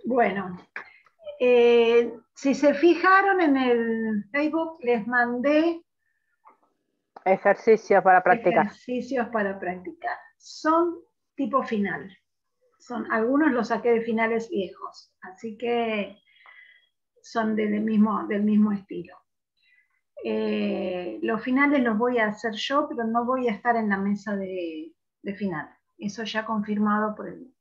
Bueno, si se fijaron en el Facebook, les mandé Ejercicios para practicar. ejercicios para practicar. Son tipo final. Algunos los saqué de finales viejos, así que son del mismo estilo. Los finales los voy a hacer yo, pero no voy a estar en la mesa de final. Eso ya confirmado por el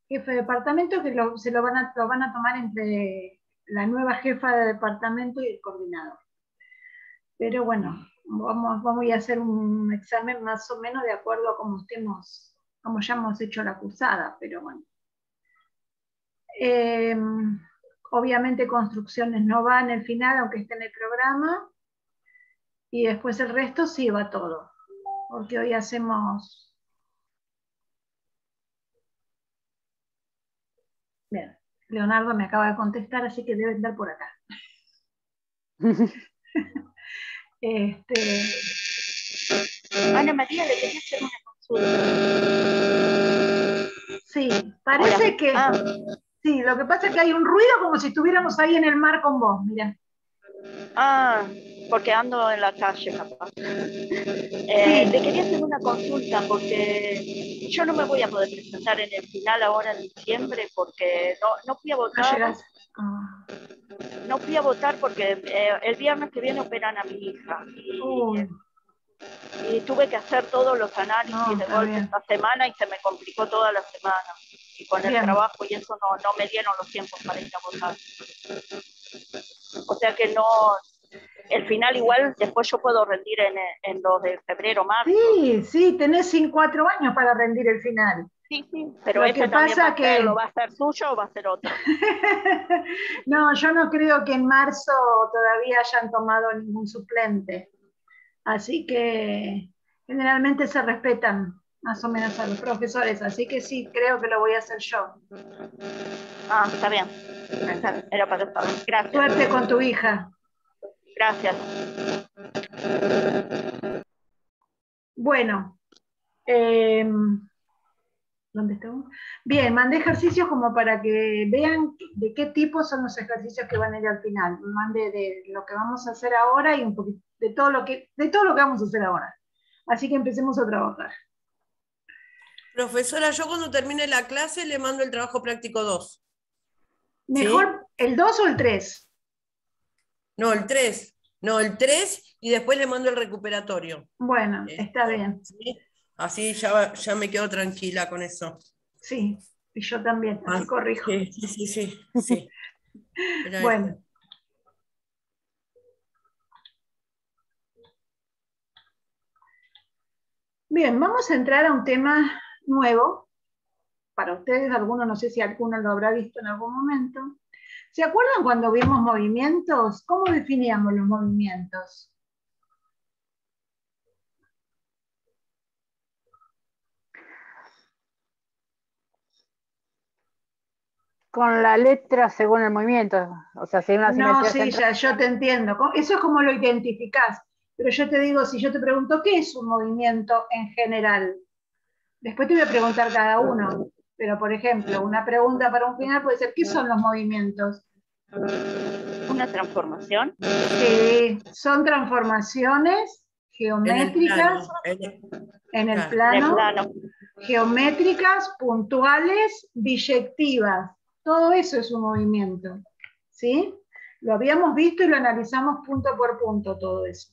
jefe de departamento, que lo van a tomar entre la nueva jefa de departamento y el coordinador. Pero bueno, vamos a hacer un examen más o menos de acuerdo a como ya hemos hecho la cursada, pero bueno. Obviamente construcciones no va en el final, aunque esté en el programa, y después el resto sí va todo, porque hoy hacemos... Bien, Leonardo me acaba de contestar, así que debe estar por acá. Ana María, le quería hacer una consulta. Sí, parece que... Sí, lo que pasa es que hay un ruido como si estuviéramos ahí en el mar con vos, mira. Porque ando en la calle, capaz. Sí. Le quería hacer una consulta porque yo no me voy a poder presentar en el final ahora en diciembre porque no fui a votar. No fui a votar porque el viernes que viene operan a mi hija y tuve que hacer todos los análisis de golpe esta semana y se me complicó toda la semana. Y con el trabajo y eso no me dieron los tiempos para ir a votar. O sea que no, el final igual después yo puedo rendir en los de febrero, marzo. Sí, tenés 4 años para rendir el final. Sí, pero ese también ¿lo va a ser suyo o va a ser otro? No, yo no creo que en marzo todavía hayan tomado ningún suplente. Así que generalmente se respetan más o menos a los profesores, así que sí, creo que lo voy a hacer yo. Está bien. Era para saber. Gracias. Suerte con tu hija. Gracias. Bueno, ¿dónde estamos? Bien, mandé ejercicios como para que vean de qué tipo son los ejercicios que van a ir al final. Mandé de lo que vamos a hacer ahora y un poquito de todo lo que vamos a hacer ahora. Así que empecemos a trabajar. Profesora, yo cuando termine la clase le mando el trabajo práctico 2. ¿Mejor el 2 o el 3? No, el 3. No, el 3 y después le mando el recuperatorio. Bueno, está bien. ¿Sí? Así ya me quedo tranquila con eso. Sí, y yo también, así corrijo. Sí. Bueno. Bien, vamos a entrar a un tema nuevo. Para ustedes, algunos, no sé si alguno lo habrá visto en algún momento. ¿Se acuerdan cuando vimos movimientos? ¿Cómo definíamos los movimientos? Con la letra según el movimiento. O sea, si hay una simetría sí, ya, yo te entiendo. Eso es como lo identificás. Pero yo te digo, si yo te pregunto, ¿qué es un movimiento en general? Después te voy a preguntar cada uno. Pero, por ejemplo, una pregunta para un final puede ser, ¿qué son los movimientos? ¿Una transformación? Sí, son transformaciones geométricas en el plano, geométricas, puntuales, biyectivas. Todo eso es un movimiento, ¿sí? Lo habíamos visto y lo analizamos punto por punto todo eso.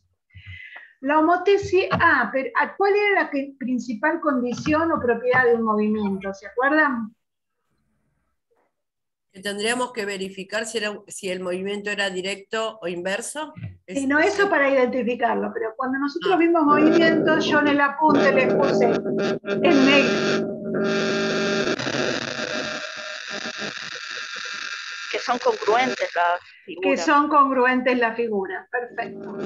La homotesia, pero ¿cuál era la principal condición o propiedad de un movimiento? ¿Se acuerdan? Que tendríamos que verificar si el movimiento era directo o inverso. Sí, no, eso para identificarlo, pero cuando nosotros vimos movimientos, yo en el apunte les puse en negro. Que son congruentes las figuras. Que son congruentes las figuras, perfecto.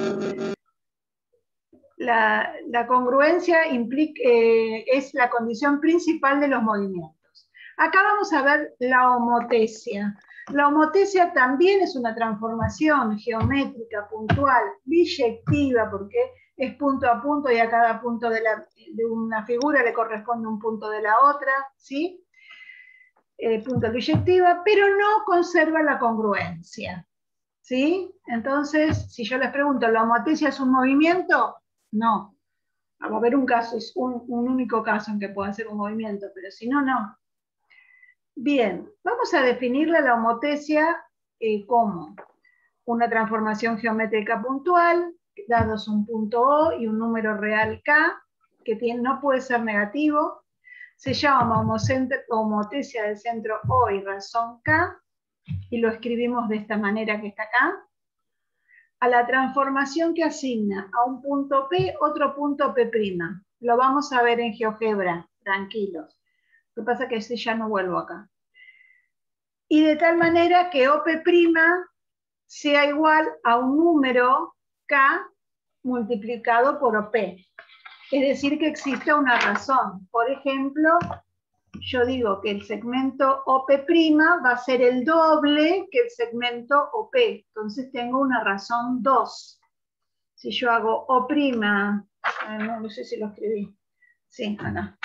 La congruencia es la condición principal de los movimientos. Acá vamos a ver la homotesia. La homotesia también es una transformación geométrica, puntual, biyectiva, porque es punto a punto y a cada punto de una figura le corresponde un punto de la otra, ¿sí? puntual biyectiva, pero no conserva la congruencia. ¿Sí? Entonces, si yo les pregunto, ¿la homotesia es un movimiento? No. Va a haber un caso, es un único caso en que pueda ser un movimiento, pero si no, no. Bien, vamos a definirle la homotesia como una transformación geométrica puntual, dados un punto O y un número real K, que no puede ser negativo. Se llama homotesia del centro O y razón K, y lo escribimos de esta manera que está acá. A la transformación que asigna a un punto P otro punto P'. Lo vamos a ver en GeoGebra, tranquilos. Lo que pasa es que si ya no vuelvo acá. Y de tal manera que OP' sea igual a un número K multiplicado por OP. Es decir, que existe una razón. Por ejemplo, yo digo que el segmento OP' va a ser el doble que el segmento OP. Entonces tengo una razón 2. Si yo hago O', no sé si lo escribí. Sí, acá.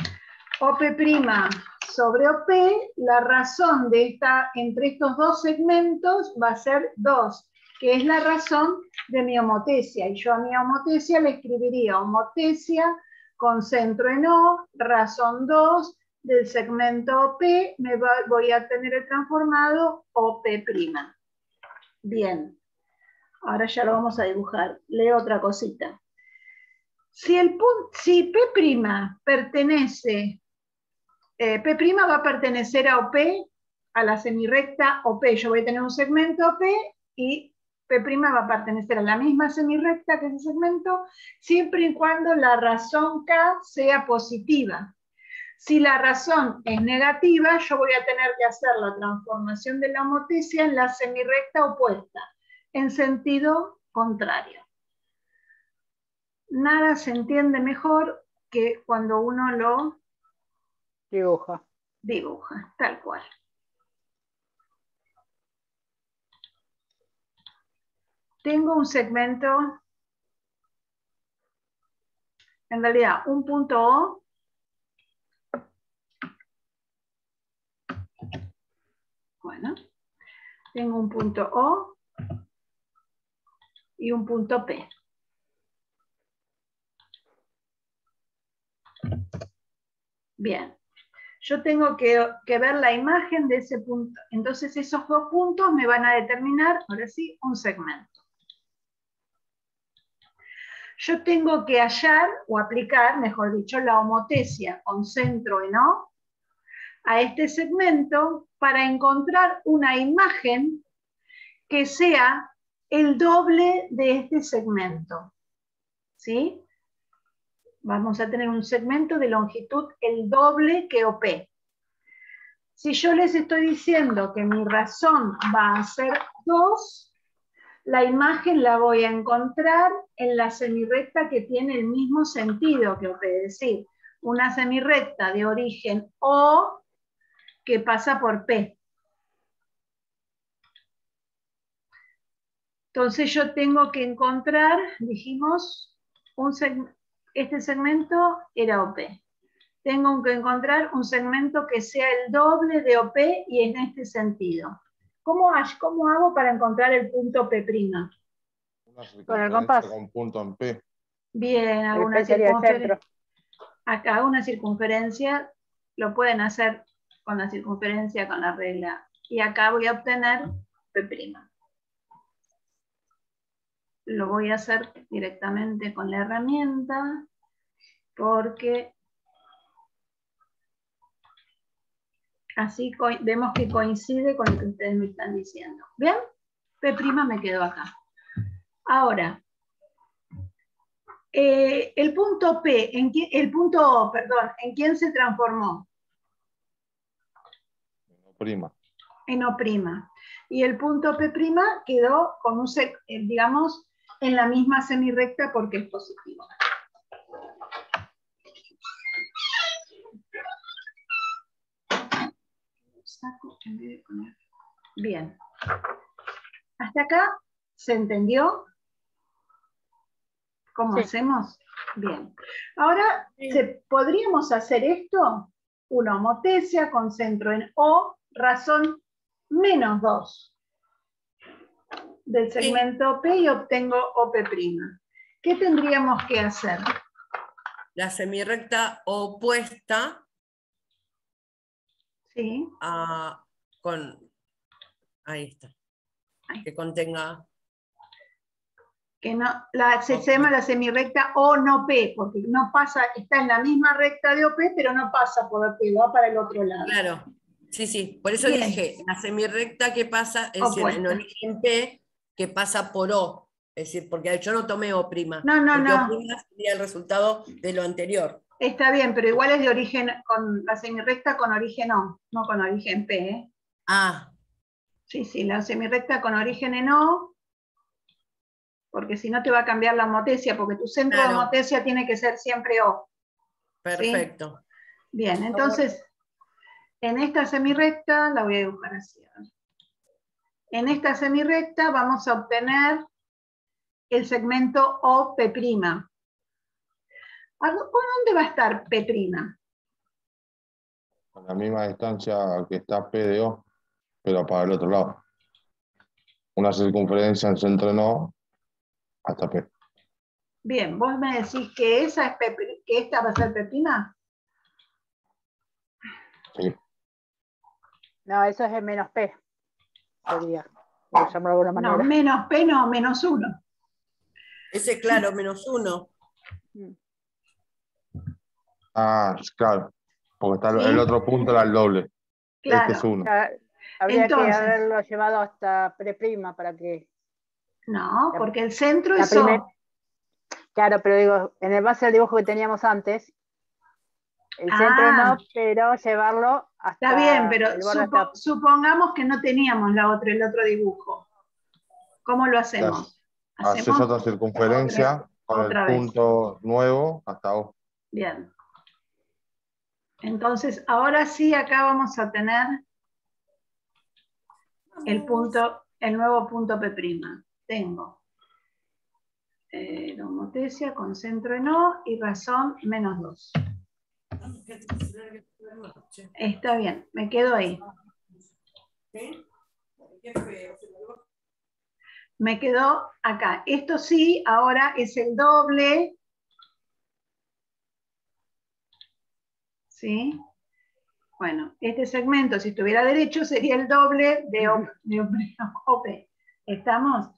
OP' sobre OP, la razón de entre estos dos segmentos va a ser 2, que es la razón de mi homotesia. Y yo a mi homotesia le escribiría homotesia con centro en O, razón 2, del segmento OP, voy a tener el transformado OP'. Bien, ahora ya lo vamos a dibujar. Leo otra cosita. Si P' pertenece, P' va a pertenecer a OP, a la semirrecta OP. Yo voy a tener un segmento OP y P' va a pertenecer a la misma semirrecta que ese segmento, siempre y cuando la razón K sea positiva. Si la razón es negativa, yo voy a tener que hacer la transformación de la homotesia en la semirrecta opuesta, en sentido contrario. Nada se entiende mejor que cuando uno lo dibuja, tal cual. Tengo un segmento, en realidad un punto O, bueno, tengo un punto O y un punto P. Bien, yo tengo que ver la imagen de ese punto. Entonces esos dos puntos me van a determinar, ahora sí, un segmento. Yo tengo que hallar o aplicar, mejor dicho, la homotesia con centro en O a este segmento para encontrar una imagen que sea el doble de este segmento. ¿Sí? Vamos a tener un segmento de longitud el doble que OP. Si yo les estoy diciendo que mi razón va a ser 2, la imagen la voy a encontrar en la semirrecta que tiene el mismo sentido que OP, es decir, una semirrecta de origen O que pasa por P. Entonces yo tengo que encontrar, dijimos, este segmento era OP. Tengo que encontrar un segmento que sea el doble de OP y en este sentido. ¿Cómo hago para encontrar el punto P'? Con el compás. Con punto en P. Bien, hago una circunferencia. Acá hago una circunferencia, lo pueden hacer con la circunferencia, con la regla. Y acá voy a obtener P'. Lo voy a hacer directamente con la herramienta, porque así vemos que coincide con lo que ustedes me están diciendo. ¿Bien? P' me quedó acá. Ahora, el punto P, el punto O, perdón, ¿en quién se transformó? En O'. En O'. Y el punto P' quedó con un, digamos, en la misma semirrecta porque es positivo. Saco en vez de poner. Bien. ¿Hasta acá se entendió? ¿Cómo hacemos? Bien. Ahora, ¿podríamos hacer esto? una homotesia con centro en O, razón menos 2 del segmento P y obtengo OP'. ¿Qué tendríamos que hacer? La semirrecta opuesta Sí. Ahí está. Que contenga... Que no, se llama la semirrecta O no P, porque no pasa, está en la misma recta de OP, pero no pasa por OP, va para el otro lado. Claro, sí, por eso Bien. dije, la semirrecta que pasa, es decir, en origen P, que pasa por O, es decir, porque yo no tomé O'. No. O' sería el resultado de lo anterior. Está bien, pero igual es de origen, con la semirrecta con origen O, no con origen P, ¿eh? Ah. Sí, la semirrecta con origen en O, porque si no te va a cambiar la homotesia, porque tu centro de homotesia tiene que ser siempre O. Perfecto. ¿Sí? Bien, entonces, en esta semirrecta, la voy a dibujar así. En esta semirrecta vamos a obtener el segmento OP'. ¿Por dónde va a estar P'? A la misma distancia que está P de O, pero para el otro lado. Una circunferencia en centro en O hasta P. Bien, vos me decís que esa es que esta va a ser P'. Sí. No, eso es el menos P. Sería, por llamarlo de alguna manera. No, menos P no, menos 1. Ese, claro, menos 1. Ah, claro. Porque está ¿Sí? el otro punto era el doble. Claro. Este es 1. Habría que haberlo llevado hasta P' para que... No, porque el centro es O. Claro, pero digo, en el base del dibujo que teníamos antes, el centro no, pero llevarlo hasta... Está bien, pero supongamos que no teníamos el otro dibujo. ¿Cómo lo hacemos? Haces otra circunferencia con el punto nuevo hasta O. Bien. Entonces, ahora sí, acá vamos a tener el nuevo punto P'. Tengo la homotesia con centro en O y razón menos 2. Está bien, me quedo ahí. Me quedó acá. Esto sí, ahora es el doble. ¿Sí? Bueno, este segmento, si estuviera derecho, sería el doble de OP. ¿Estamos?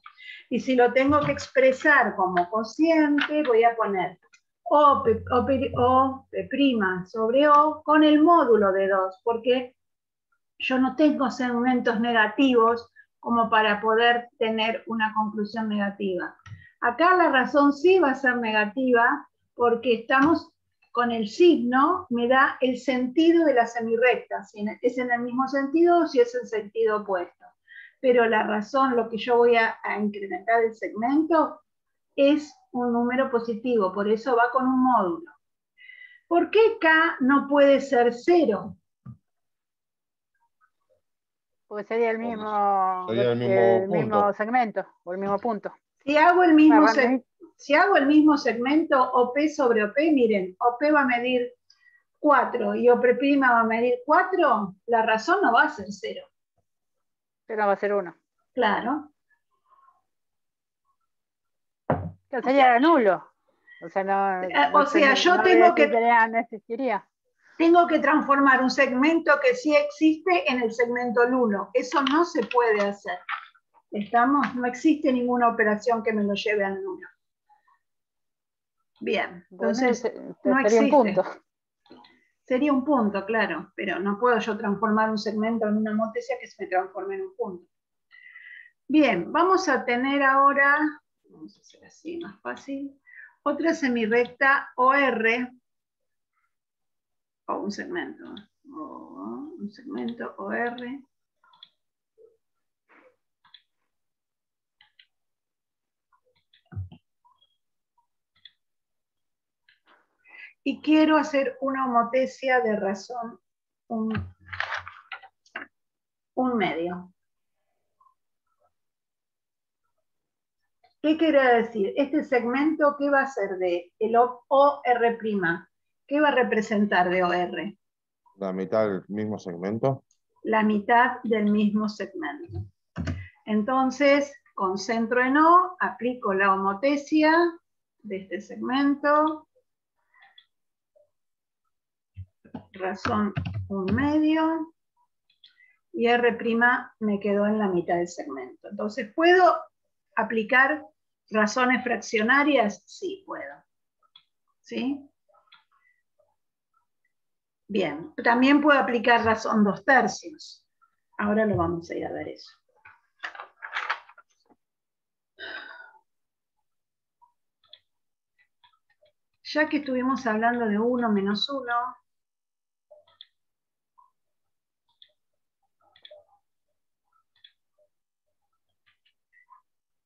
Y si lo tengo que expresar como cociente, voy a poner OP' sobre O con el módulo de 2, porque yo no tengo segmentos negativos como para poder tener una conclusión negativa. Acá la razón sí va a ser negativa porque estamos con el signo, me da el sentido de la semirrecta, si es en el mismo sentido o si es en sentido opuesto. Pero la razón, lo que yo voy a incrementar el segmento, es un número positivo, por eso va con un módulo. ¿Por qué K no puede ser 0? Porque sería el mismo segmento, o el mismo punto. Si hago el mismo segmento OP sobre OP, miren, OP va a medir 4 y OP' va a medir 4, la razón no va a ser 0. Pero va a ser 1. Claro. Que sería nulo. O sea, yo tengo que... No existiría. Tengo que transformar un segmento que sí existe en el segmento nulo. Eso no se puede hacer. ¿Estamos? No existe ninguna operación que me lo lleve al nulo. Bien, entonces no existe. Sería un punto. Sería un punto, claro, pero no puedo yo transformar un segmento en una homotesia que se me transforme en un punto. Bien, vamos a tener ahora, vamos a hacer así más fácil, otra semirrecta OR, o un segmento OR. Y quiero hacer una homotesia de razón un medio. ¿Qué quiere decir? Este segmento, ¿qué va a ser de el OR'? ¿Qué va a representar de OR? La mitad del mismo segmento. La mitad del mismo segmento. Entonces, concentro en O, aplico la homotesia de este segmento, razón 1/2, y R' me quedó en la mitad del segmento. Entonces, ¿puedo aplicar razones fraccionarias? Sí, puedo. ¿Sí? Bien, también puedo aplicar razón 2/3. Ahora lo vamos a ir a ver eso. Ya que estuvimos hablando de 1 menos 1,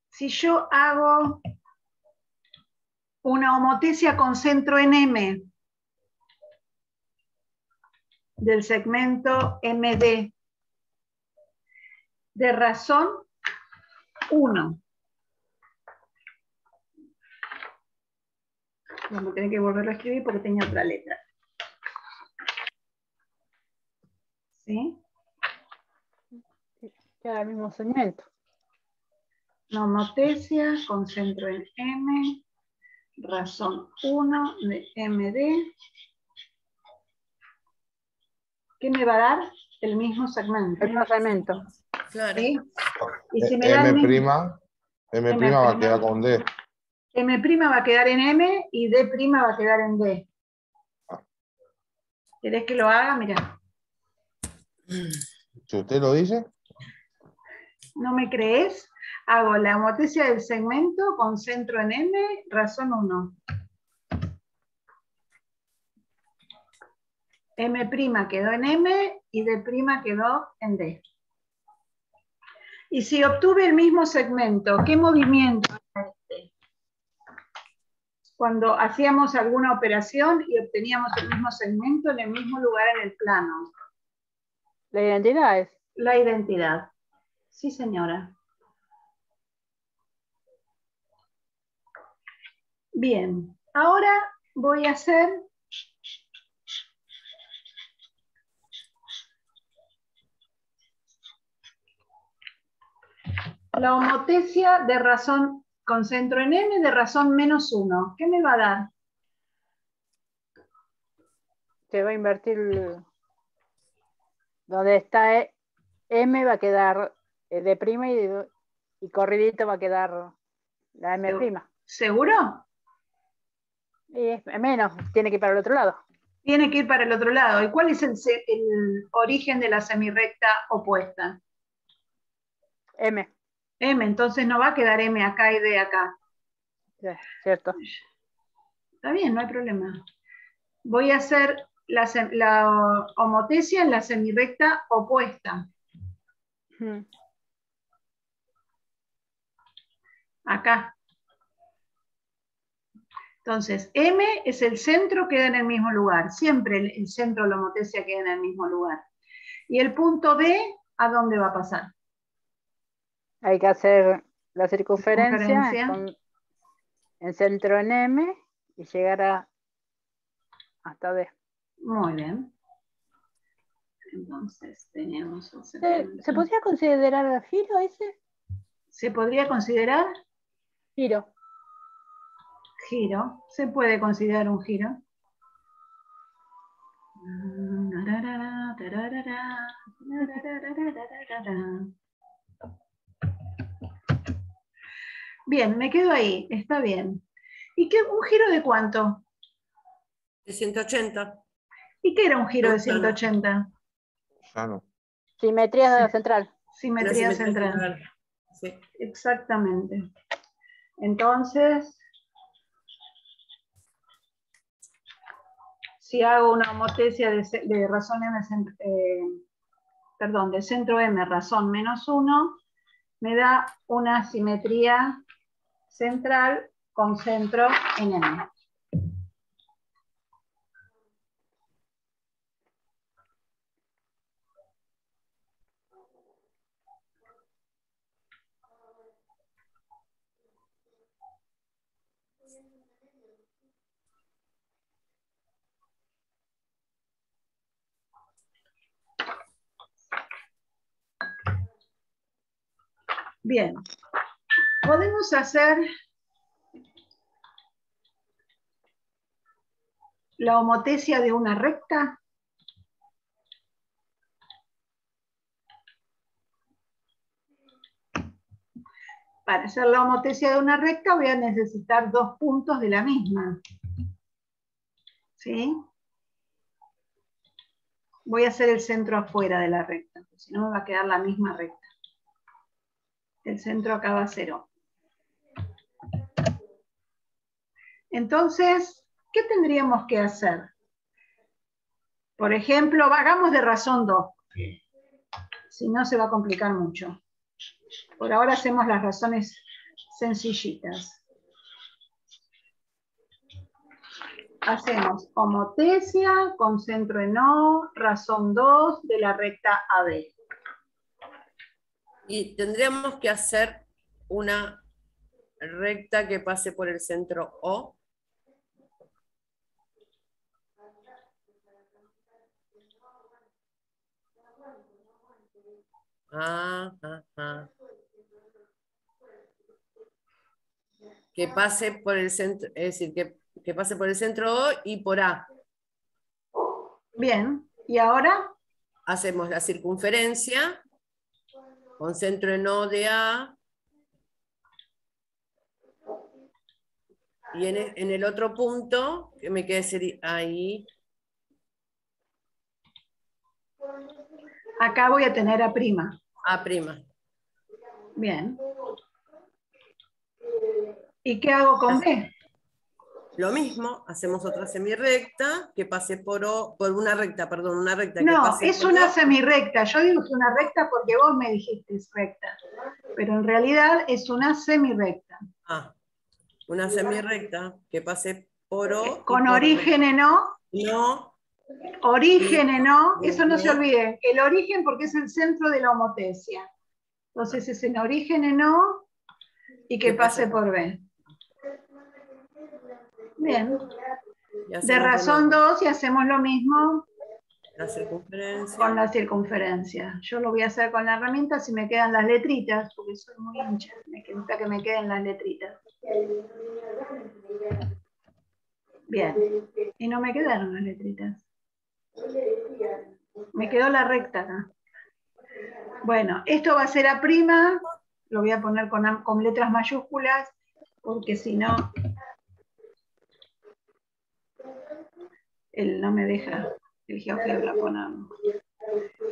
si yo hago una homotesia con centro en M del segmento MD de razón 1, vamos a tener que volverlo a escribir porque tenía otra letra. ¿Sí? Queda el mismo segmento. Una homotesia con centro en M, razón 1 de MD. ¿Qué me va a dar? El mismo segmento. El mismo segmento. Claro. ¿Sí? Y si me da M' va a quedar con D. M' va a quedar en M y D' va a quedar en D. ¿Querés que lo haga? Mirá. Si usted lo dice. ¿No me crees? Hago la homotesia del segmento con centro en M, razón 1. M' quedó en M y D' quedó en D. Y si obtuve el mismo segmento, ¿qué movimiento era este? Cuando hacíamos alguna operación y obteníamos el mismo segmento en el mismo lugar en el plano. La identidad es. La identidad. Sí, señora. Bien, ahora voy a hacer la homotesia de razón con centro en M de razón -1. ¿Qué me va a dar? Se va a invertir donde está M, va a quedar D' y corridito va a quedar la M'. ¿Seguro? Y es menos, tiene que ir para el otro lado. Tiene que ir para el otro lado. ¿Y cuál es el origen de la semirrecta opuesta? M. M, entonces no va a quedar M acá y D acá. Sí, cierto. Está bien, no hay problema. Voy a hacer la homotesia en la semirrecta opuesta. Acá. Entonces, M es el centro, queda en el mismo lugar. Siempre el centro de la homotesia queda en el mismo lugar. Y el punto D, ¿a dónde va a pasar? Hay que hacer la circunferencia en centro en M y llegar hasta D. Muy bien. Entonces tenemos el ¿Se podría considerar giro ese? ¿Se podría considerar? Giro. Giro. Se puede considerar un giro. Bien, me quedo ahí, está bien. ¿Y qué, un giro de cuánto? De 180. ¿Y qué era un giro de 180? Llano. Simetría central. Simetría central. Sí. Exactamente. Entonces, si hago una homotesia de razón M, de centro M, razón -1, me da una simetría central con centro en M. Bien. Podemos hacer la homotesia de una recta. Para hacer la homotesia de una recta voy a necesitar 2 puntos de la misma. ¿Sí? Voy a hacer el centro afuera de la recta, porque si no me va a quedar la misma recta. El centro acá va a 0. Entonces, ¿qué tendríamos que hacer? Por ejemplo, hagamos de razón 2. Si no, se va a complicar mucho. Por ahora hacemos las razones sencillitas. Hacemos homotesia con centro en O, razón 2 de la recta AB. Y tendríamos que hacer una recta que pase por el centro O. Que pase por el centro, es decir, que pase por el centro O y por A. Bien, ¿y ahora? Hacemos la circunferencia con centro en O de A. Y en el otro punto, que me quede sería ahí. Acá voy a tener A'. A'. Bien. ¿Y qué hago con B? Lo mismo, hacemos otra semirrecta que pase por una recta, perdón, una recta que no, pase es por una O. semirrecta. Yo digo que es una recta porque vos me dijiste es recta. Pero en realidad es una semirrecta. Una semirrecta que pase por O. Con origen en O. No. Origen en O, eso no se olvide. El origen porque es el centro de la homotesia. Entonces es en origen en O y que pase por B. Bien. De razón 2 y hacemos lo mismo la circunferencia. Con la circunferencia. Yo lo voy a hacer con la herramienta si me quedan las letritas, porque soy muy hincha. Me gusta que me queden las letritas. Bien. Y no me quedaron las letritas. Me quedó la recta acá. Bueno, esto va a ser A'. Lo voy a poner con letras mayúsculas, porque si no, él no me deja el GeoGebra ponerlo.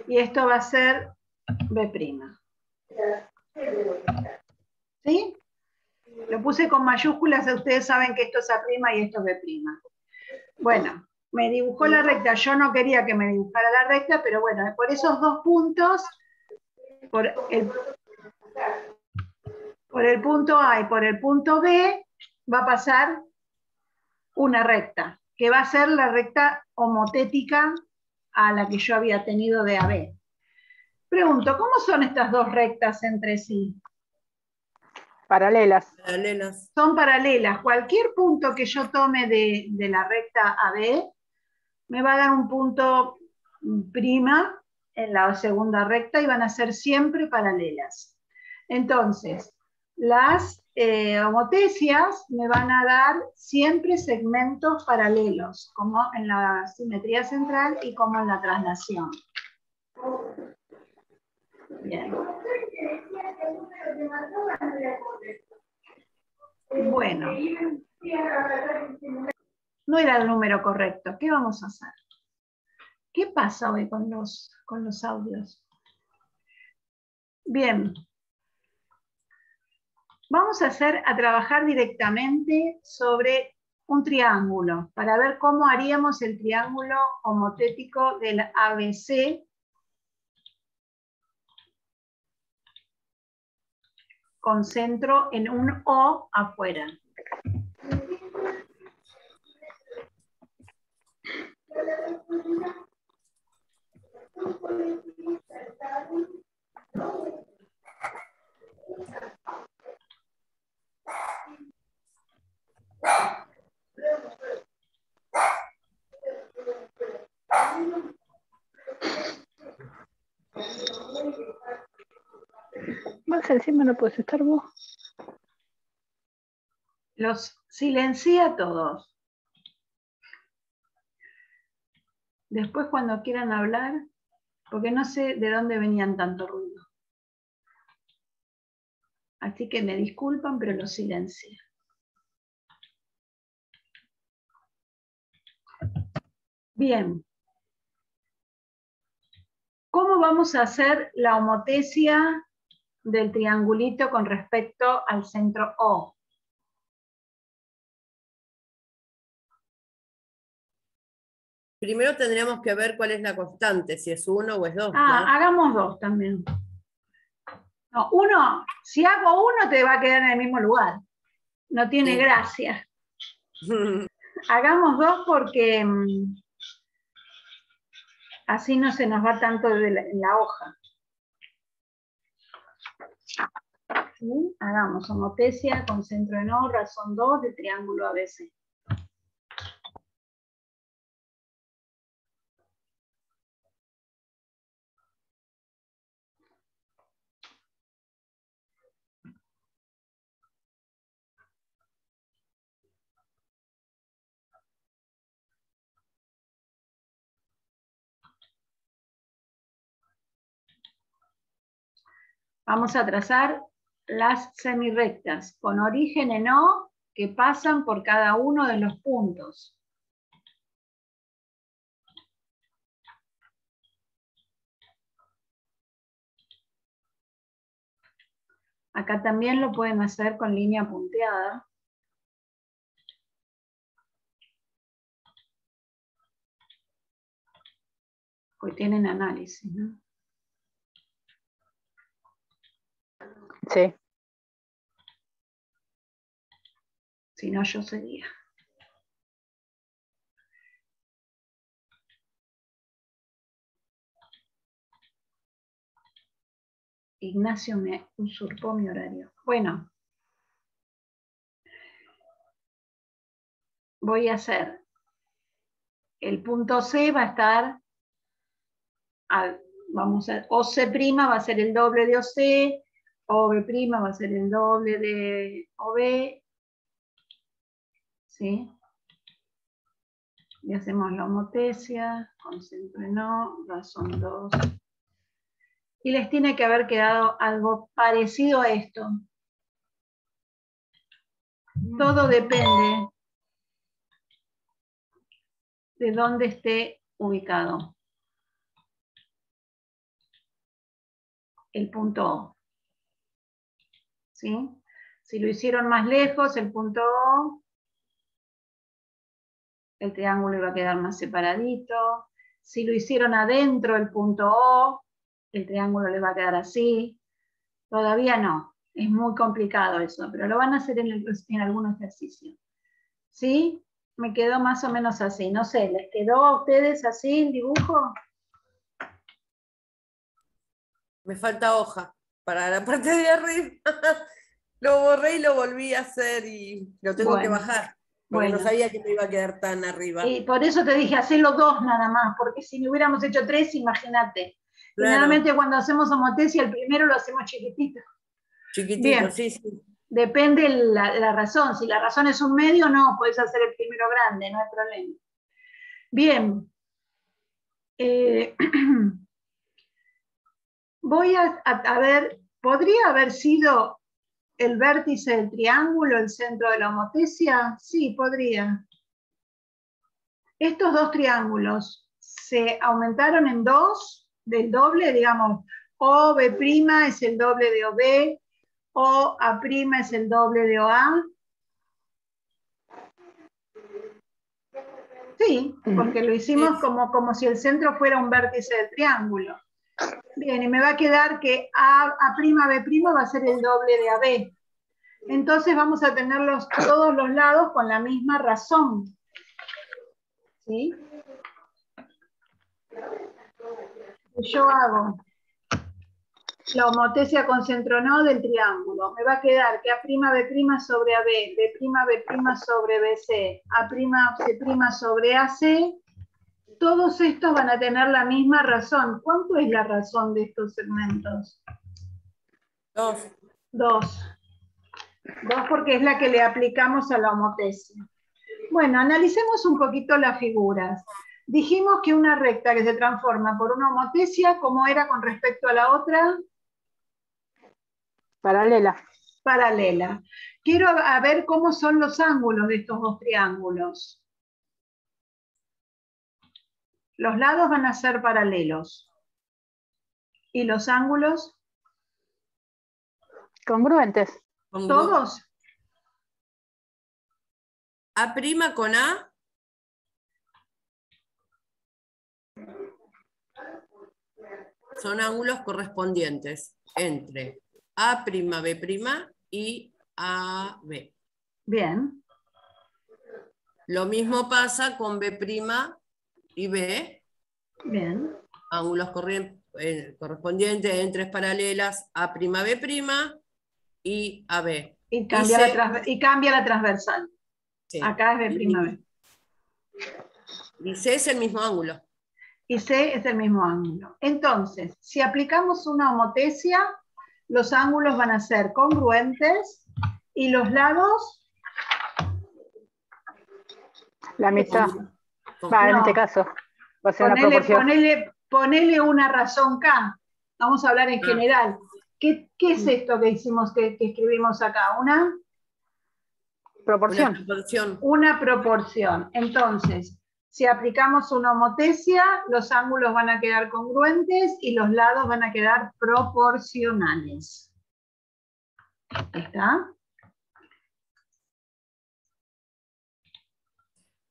Y esto va a ser B'. ¿Sí? Lo puse con mayúsculas, ustedes saben que esto es A' y esto es B'. Bueno, me dibujó la recta. Yo no quería que me dibujara la recta, pero bueno, por esos 2 puntos, por el punto A y por el punto B, va a pasar una recta, que va a ser la recta homotética a la que yo había tenido de AB. Pregunto, ¿cómo son estas 2 rectas entre sí? Paralelas. Son paralelas. Cualquier punto que yo tome de la recta AB me va a dar un punto prima en la segunda recta y van a ser siempre paralelas. Entonces, las homotesias me van a dar siempre segmentos paralelos, como en la simetría central y como en la traslación. Bien. Bueno. No era el número correcto. ¿Qué vamos a hacer? ¿Qué pasa hoy con los audios? Bien. Vamos a trabajar directamente sobre un triángulo para ver cómo haríamos el triángulo homotético del ABC con centro en un O afuera. Ángel, ¿sí me lo puedes estar vos? Los silencié a todos. Después cuando quieran hablar, porque no sé de dónde venían tanto ruido. Así que me disculpan, pero los silencié. Bien. ¿Cómo vamos a hacer la homotesia del triangulito con respecto al centro O? Primero tendríamos que ver cuál es la constante, si es 1 o es 2. Ah, ¿no? Hagamos 2 también. No, 1, si hago 1 te va a quedar en el mismo lugar. No tiene gracia. Hagamos 2 porque así no se nos va tanto en la hoja. ¿Sí? Hagamos homotesia con centro en O, razón 2 de triángulo ABC. Vamos a trazar las semirrectas con origen en O que pasan por cada uno de los puntos. Acá también lo pueden hacer con línea punteada. Hoy tienen análisis, ¿no? Sí. Si no, yo sería. Ignacio me usurpó mi horario. Bueno. Voy a hacer. El punto C va a estar, vamos a, OC' va a ser el doble de OC, OB' va a ser el doble de OB, ¿sí? Y hacemos la homotesia, con centro en O, razón 2. Y les tiene que haber quedado algo parecido a esto. Todo depende de dónde esté ubicado el punto O. ¿Sí? Si lo hicieron más lejos, el punto O, el triángulo iba a quedar más separadito. Si lo hicieron adentro del punto O, el triángulo les va a quedar así. Todavía no, es muy complicado eso, pero lo van a hacer en algún ejercicio. ¿Sí? Me quedó más o menos así. No sé, ¿les quedó a ustedes así el dibujo? Me falta hoja para la parte de arriba. Lo borré y lo volví a hacer y lo tengo que bajar. Porque no sabía que me iba a quedar tan arriba. Y por eso te dije, hacelo 2 nada más, porque si no hubiéramos hecho 3, imagínate. Claro. Generalmente cuando hacemos homotesia, el primero lo hacemos chiquitito. Chiquitito, bien. Sí, sí. Depende la razón. Si la razón es un medio, no, podés hacer el primero grande, no hay problema. Bien. Voy a ver, ¿podría haber sido el vértice del triángulo el centro de la homotesia? Sí, podría. Estos dos triángulos se aumentaron en 2 del doble, digamos, OB' es el doble de OB, OA' es el doble de OA. Sí, porque lo hicimos como si el centro fuera un vértice del triángulo. Bien, y me va a quedar que A'B' va a ser el doble de AB. Entonces vamos a tenerlos todos los lados con la misma razón. ¿Sí? Yo hago la homotesia con centro no del triángulo. Me va a quedar que A'B' sobre AB, B'B' sobre BC, A'C' sobre AC. Todos estos van a tener la misma razón. ¿Cuánto es la razón de estos segmentos? 2. 2. 2 porque es la que le aplicamos a la homotesia. Bueno, analicemos un poquito las figuras. Dijimos que una recta que se transforma por una homotesia, ¿cómo era con respecto a la otra? Paralela. Paralela. Quiero ver cómo son los ángulos de estos dos triángulos. Los lados van a ser paralelos. ¿Y los ángulos? Congruentes. ¿Todos? A' con A. Son ángulos correspondientes entre A', B' y AB. Bien. Lo mismo pasa con B' y B. Bien. Ángulos correspondientes en tres paralelas A', B' y AB. Y cambia la transversal. Sí. Acá es B'. Y C es el mismo ángulo. Y C es el mismo ángulo. Entonces, si aplicamos una homotesia, los ángulos van a ser congruentes y los lados... La mitad. En este caso, va a ser una proporción. Ponele una razón K. Vamos a hablar en general. ¿Qué es esto que hicimos, que escribimos acá? ¿Una? Proporción. Una proporción. Entonces, si aplicamos una homotesia, los ángulos van a quedar congruentes y los lados van a quedar proporcionales. ¿Está?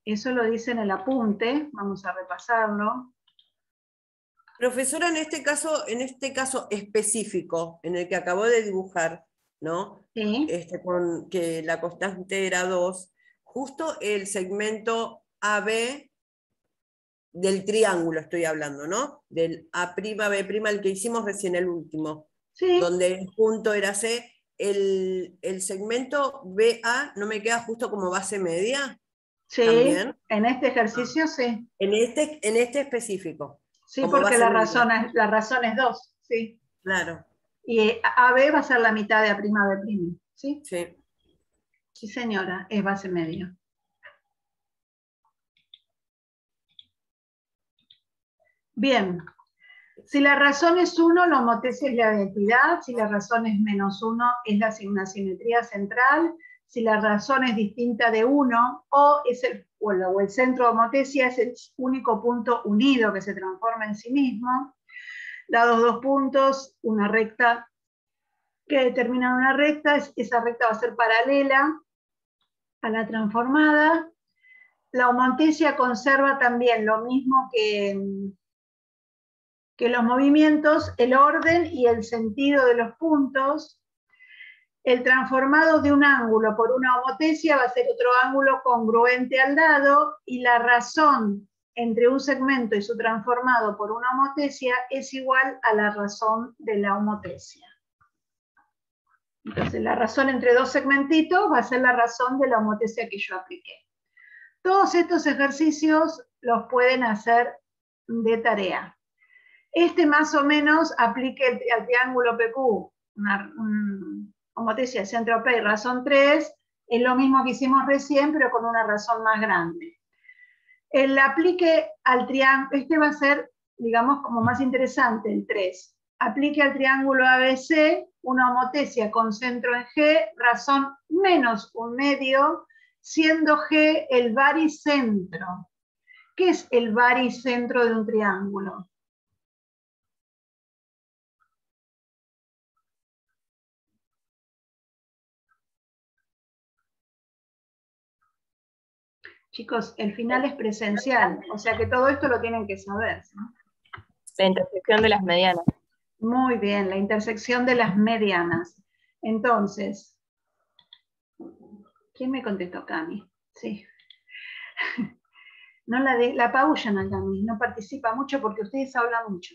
Eso lo dice en el apunte. Vamos a repasarlo. Profesora, en este caso específico, en el que acabó de dibujar, ¿no? Sí. Con que la constante era 2, justo el segmento AB del triángulo estoy hablando, ¿no? Del A', B', el que hicimos recién, el último. Sí. Donde el punto era C. El segmento BA no me queda justo como base media. Sí, ¿también? En este ejercicio sí. En este específico. Sí, porque la razón es 2, sí. Claro. Y AB va a ser la mitad de A', B', ¿sí? Sí. Sí, señora, es base media. Bien. Si la razón es 1, la homotesia es la identidad. Si la razón es -1, es una simetría central. Si la razón es distinta de 1, o el centro de homotesia es el único punto unido que se transforma en sí mismo. Dados dos puntos, una recta que determina una recta, esa recta va a ser paralela a la transformada. La homotesia conserva también lo mismo que los movimientos, el orden y el sentido de los puntos. El transformado de un ángulo por una homotesia va a ser otro ángulo congruente al lado, y la razón entre un segmento y su transformado por una homotesia es igual a la razón de la homotesia. Entonces la razón entre dos segmentitos va a ser la razón de la homotesia que yo apliqué. Todos estos ejercicios los pueden hacer de tarea. Más o menos aplique al triángulo PQ, una homotesia centro P y razón 3, es lo mismo que hicimos recién, pero con una razón más grande. El aplique al triángulo, va a ser, digamos, como más interesante, el 3. Aplique al triángulo ABC una homotesia con centro en G, razón menos un medio, siendo G el baricentro. ¿Qué es el baricentro de un triángulo? Chicos, el final es presencial, o sea que todo esto lo tienen que saber, ¿no? La intersección de las medianas. Muy bien, la intersección de las medianas. Entonces, ¿quién me contestó? Cami. Sí. No la apaullan a Cami, no participa mucho porque ustedes hablan mucho.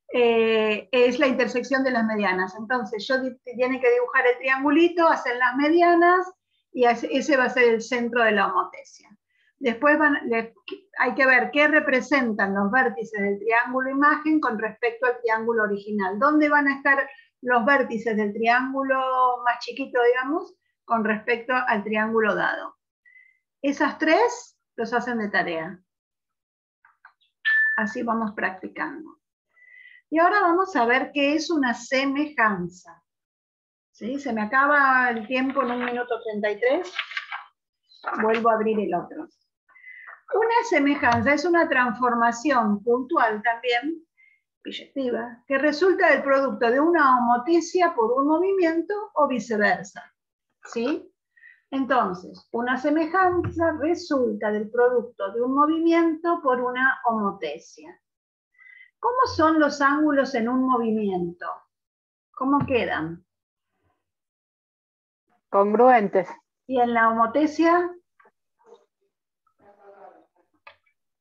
Es la intersección de las medianas. Entonces, tiene que dibujar el triangulito, hacer las medianas, y ese va a ser el centro de la homotesia. Después hay que ver qué representan los vértices del triángulo imagen con respecto al triángulo original. ¿Dónde van a estar los vértices del triángulo más chiquito, digamos, con respecto al triángulo dado? Esas tres los hacen de tarea. Así vamos practicando. Y ahora vamos a ver qué es una semejanza. ¿Sí? Se me acaba el tiempo en 1 minuto 33. Vuelvo a abrir el otro. Una semejanza es una transformación puntual también, biyectiva, que resulta del producto de una homotecia por un movimiento o viceversa. ¿Sí? Entonces, una semejanza resulta del producto de un movimiento por una homotecia. ¿Cómo son los ángulos en un movimiento? ¿Cómo quedan? Congruentes. ¿Y en la homotecia?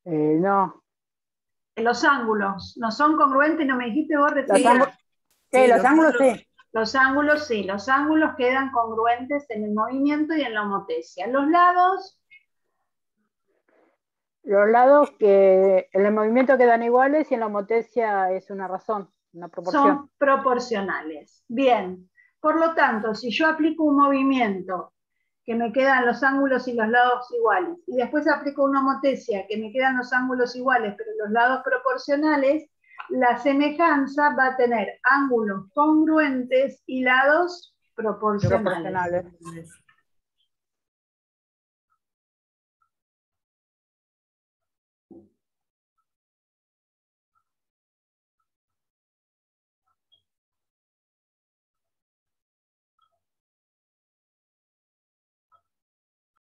No. Los ángulos no son congruentes, no me dijiste vos recién. Los ángulos sí. Los ángulos sí, los ángulos quedan congruentes en el movimiento y en la homotecia. Los lados. Los lados que en el movimiento quedan iguales y en la homotecia es una razón, una proporción. Son proporcionales. Bien. Por lo tanto, si yo aplico un movimiento que me quedan los ángulos y los lados iguales, y después aplico una homotecia que me quedan los ángulos iguales, pero los lados proporcionales, la semejanza va a tener ángulos congruentes y lados proporcionales.